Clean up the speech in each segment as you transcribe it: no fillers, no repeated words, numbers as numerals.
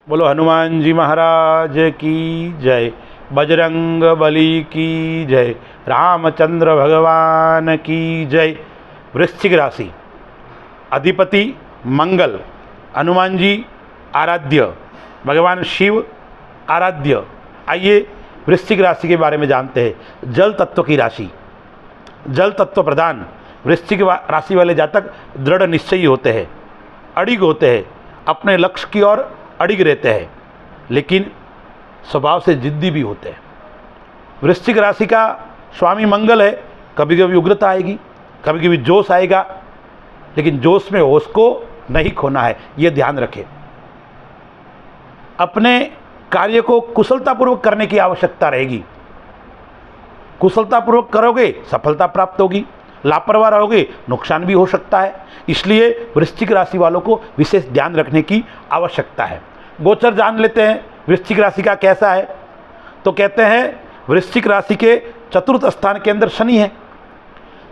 बोलो हनुमान जी महाराज की जय, बजरंग बली की जय, रामचंद्र भगवान की जय। वृश्चिक राशि, अधिपति मंगल, हनुमान जी आराध्य, भगवान शिव आराध्य। आइए वृश्चिक राशि के बारे में जानते हैं। जल तत्व की राशि, जल तत्व प्रधान वृश्चिक राशि वाले जातक दृढ़ निश्चयी होते हैं, अडिग होते हैं, अपने लक्ष्य की ओर अडिग रहते हैं, लेकिन स्वभाव से जिद्दी भी होते हैं। वृश्चिक राशि का स्वामी मंगल है। कभी कभी उग्रता आएगी, कभी कभी जोश आएगा, लेकिन जोश में होश को नहीं खोना है, ये ध्यान रखें। अपने कार्य को कुशलतापूर्वक करने की आवश्यकता रहेगी। कुशलतापूर्वक करोगे सफलता प्राप्त होगी, लापरवाह रहोगे नुकसान भी हो सकता है। इसलिए वृश्चिक राशि वालों को विशेष ध्यान रखने की आवश्यकता है। गोचर जान लेते हैं वृश्चिक राशि का कैसा है। तो कहते हैं वृश्चिक राशि के चतुर्थ स्थान के अंदर शनि है,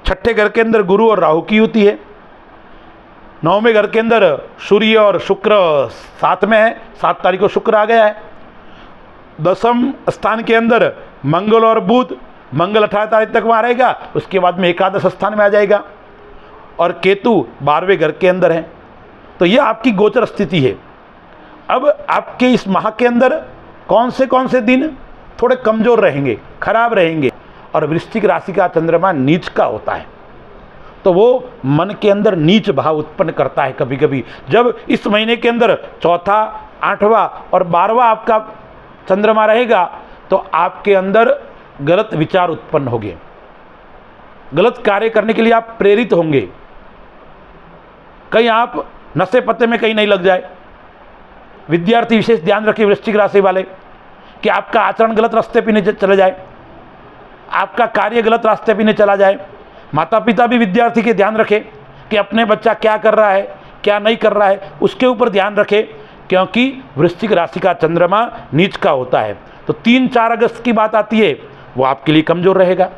छठे घर के अंदर गुरु और राहु की युति है, नौवें घर के अंदर सूर्य और शुक्र साथ में है, 7 तारीख को शुक्र आ गया है। दसम स्थान के अंदर मंगल और बुध, मंगल 18 तारीख तक वहाँ रहेगा, उसके बाद में एकादश स्थान में आ जाएगा, और केतु 12वें घर के अंदर है। तो ये आपकी गोचर स्थिति है। अब आपके इस माह के अंदर कौन से दिन थोड़े कमज़ोर रहेंगे, खराब रहेंगे, और वृश्चिक राशि का चंद्रमा नीच का होता है, तो वो मन के अंदर नीच भाव उत्पन्न करता है। कभी कभी जब इस महीने के अंदर चौथा, 8वां और 12वां आपका चंद्रमा रहेगा, तो आपके अंदर गलत विचार उत्पन्न होंगे, गलत कार्य करने के लिए आप प्रेरित होंगे। कहीं आप नशे पत्ते में कहीं नहीं लग जाए। विद्यार्थी विशेष ध्यान रखिए वृश्चिक राशि वाले, कि आपका आचरण गलत रास्ते पे नहीं चले जाए, आपका कार्य गलत रास्ते पे नहीं चला जाए। माता पिता भी विद्यार्थी के ध्यान रखें कि अपने बच्चा क्या कर रहा है, क्या नहीं कर रहा है, उसके ऊपर ध्यान रखें, क्योंकि वृश्चिक राशि का चंद्रमा नीच का होता है। तो 3-4 अगस्त की बात आती है, वो आपके लिए कमज़ोर रहेगा।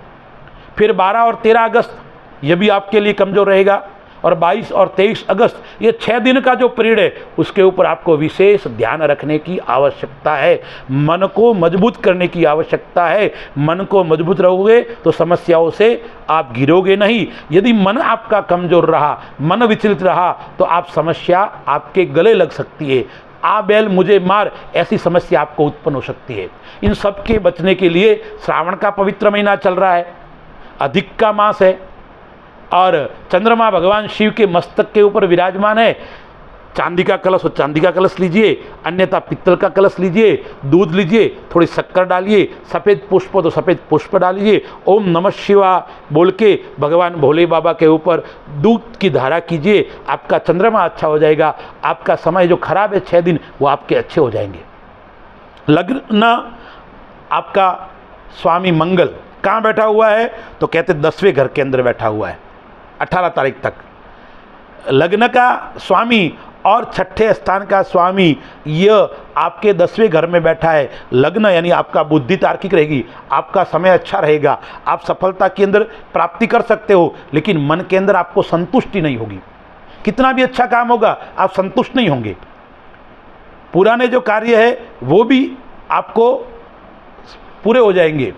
फिर 12 और 13 अगस्त ये भी आपके लिए कमज़ोर रहेगा, और 22 और 23 अगस्त ये 6 दिन का जो पीरियड है, उसके ऊपर आपको विशेष ध्यान रखने की आवश्यकता है। मन को मजबूत करने की आवश्यकता है। मन को मजबूत रहोगे तो समस्याओं से आप गिरोगे नहीं। यदि मन आपका कमज़ोर रहा, मन विचलित रहा, तो आप समस्या आपके गले लग सकती है। आ बैल मुझे मार, ऐसी समस्या आपको उत्पन्न हो सकती है। इन सब के बचने के लिए श्रावण का पवित्र महीना चल रहा है, अधिक का मास है, और चंद्रमा भगवान शिव के मस्तक के ऊपर विराजमान है। चांदी का कलश हो चांदी का कलश लीजिए, अन्यथा पित्तल का कलश लीजिए, दूध लीजिए, थोड़ी शक्कर डालिए, सफ़ेद पुष्प हो तो सफ़ेद पुष्प डालिए, ओम नमः शिवाय बोल के भगवान भोले बाबा के ऊपर दूध की धारा कीजिए। आपका चंद्रमा अच्छा हो जाएगा। आपका समय जो खराब है 6 दिन, वो आपके अच्छे हो जाएंगे। लग्न आपका स्वामी मंगल कहाँ बैठा हुआ है, तो कहते 10वें घर के अंदर बैठा हुआ है 18 तारीख तक। लग्न का स्वामी और छठे स्थान का स्वामी यह आपके 10वें घर में बैठा है। लग्न यानी आपका बुद्धि तार्किक रहेगी, आपका समय अच्छा रहेगा, आप सफलता के अंदर प्राप्ति कर सकते हो, लेकिन मन के अंदर आपको संतुष्टि नहीं होगी। कितना भी अच्छा काम होगा आप संतुष्ट नहीं होंगे। पुराने जो कार्य है वो भी आपको पूरे हो जाएंगे,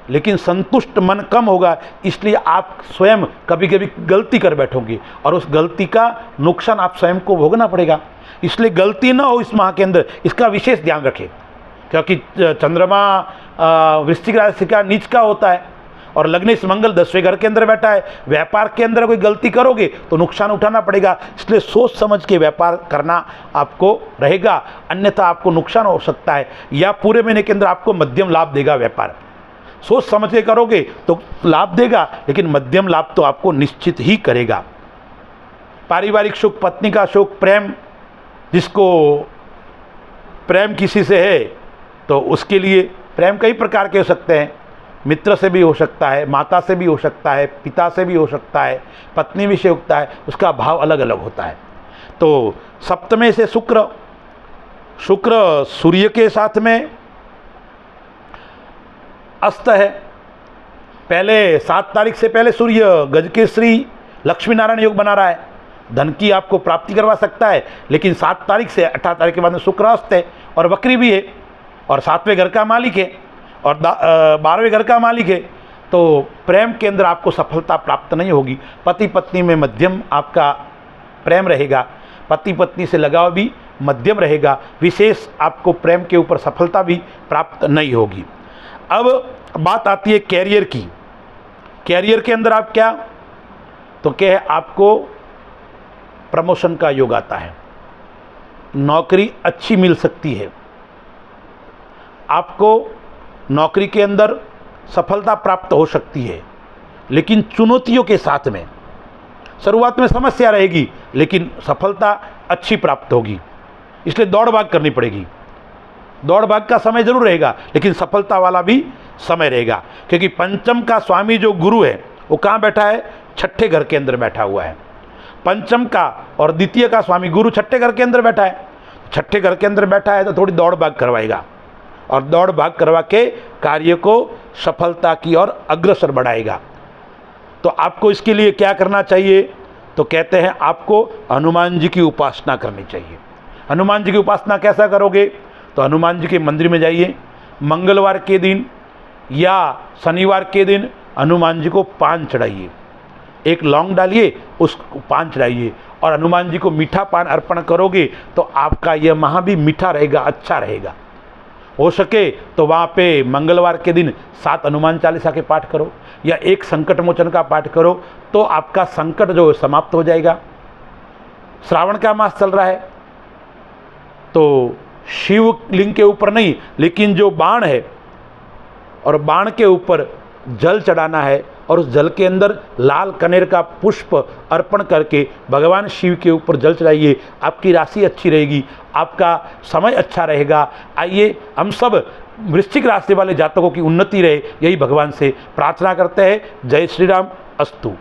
लेकिन संतुष्ट मन कम होगा। इसलिए आप स्वयं कभी कभी गलती कर बैठोगे, और उस गलती का नुकसान आप स्वयं को भोगना पड़ेगा। इसलिए गलती ना हो इस माह के अंदर, इसका विशेष ध्यान रखें, क्योंकि चंद्रमा वृश्चिक राशि का नीच का होता है, और लग्न इस मंगल 10वें घर के अंदर बैठा है। व्यापार के अंदर कोई गलती करोगे तो नुकसान उठाना पड़ेगा। इसलिए सोच समझ के व्यापार करना आपको रहेगा, अन्यथा आपको नुकसान हो सकता है, या पूरे महीने के अंदर आपको मध्यम लाभ देगा व्यापार। सोच समझ के करोगे तो लाभ देगा, लेकिन मध्यम लाभ तो आपको निश्चित ही करेगा। पारिवारिक सुख, पत्नी का सुख, प्रेम, जिसको प्रेम किसी से है तो उसके लिए प्रेम कई प्रकार के हो सकते हैं। मित्र से भी हो सकता है, माता से भी हो सकता है, पिता से भी हो सकता है, पत्नी भी से होता है, उसका भाव अलग अलग होता है। तो सप्तमे से शुक्र सूर्य के साथ में अस्त है। पहले 7 तारीख से पहले सूर्य गजकेसरी लक्ष्मी नारायण योग बना रहा है, धन की आपको प्राप्ति करवा सकता है, लेकिन 7 तारीख से 18 तारीख के बाद में शुक्र अस्त है और वक्री भी है और 7वें घर का मालिक है और 12वें घर का मालिक है, तो प्रेम के अंदर आपको सफलता प्राप्त नहीं होगी। पति पत्नी में मध्यम आपका प्रेम रहेगा, पति पत्नी से लगाव भी मध्यम रहेगा, विशेष आपको प्रेम के ऊपर सफलता भी प्राप्त नहीं होगी। अब बात आती है कैरियर की। कैरियर के अंदर आप क्या, तो क्या है, आपको प्रमोशन का योग आता है, नौकरी अच्छी मिल सकती है, आपको नौकरी के अंदर सफलता प्राप्त हो सकती है, लेकिन चुनौतियों के साथ में। शुरुआत में समस्या रहेगी लेकिन सफलता अच्छी प्राप्त होगी, इसलिए दौड़ भाग करनी पड़ेगी। दौड़ भाग का समय जरूर रहेगा लेकिन सफलता वाला भी समय रहेगा, क्योंकि पंचम का स्वामी जो गुरु है वो कहाँ बैठा है, 6ठे घर के अंदर बैठा हुआ है। पंचम का और द्वितीय का स्वामी गुरु 6ठे घर के अंदर बैठा है। 6ठे घर के अंदर बैठा है तो थोड़ी दौड़ भाग करवाएगा और दौड़ भाग करवा के कार्य को सफलता की ओर अग्रसर बढ़ाएगा। तो आपको इसके लिए क्या करना चाहिए, तो कहते हैं आपको हनुमान जी की उपासना करनी चाहिए। हनुमान जी की उपासना कैसा करोगे, तो हनुमान जी के मंदिर में जाइए, मंगलवार के दिन या शनिवार के दिन हनुमान जी को पान चढ़ाइए, एक लौंग डालिए, उसको पान चढ़ाइए और हनुमान जी को मीठा पान अर्पण करोगे तो आपका यह माह भी मीठा रहेगा, अच्छा रहेगा। हो सके तो वहाँ पे मंगलवार के दिन 7 हनुमान चालीसा के पाठ करो या एक संकट मोचन का पाठ करो, तो आपका संकट जो समाप्त हो जाएगा। श्रावण का मास चल रहा है तो शिवलिंग के ऊपर नहीं, लेकिन जो बाण है और बाण के ऊपर जल चढ़ाना है और उस जल के अंदर लाल कनेर का पुष्प अर्पण करके भगवान शिव के ऊपर जल चढ़ाइए। आपकी राशि अच्छी रहेगी, आपका समय अच्छा रहेगा। आइए हम सब वृश्चिक राशि वाले जातकों की उन्नति रहे, यही भगवान से प्रार्थना करते हैं। जय श्री राम, अस्तु।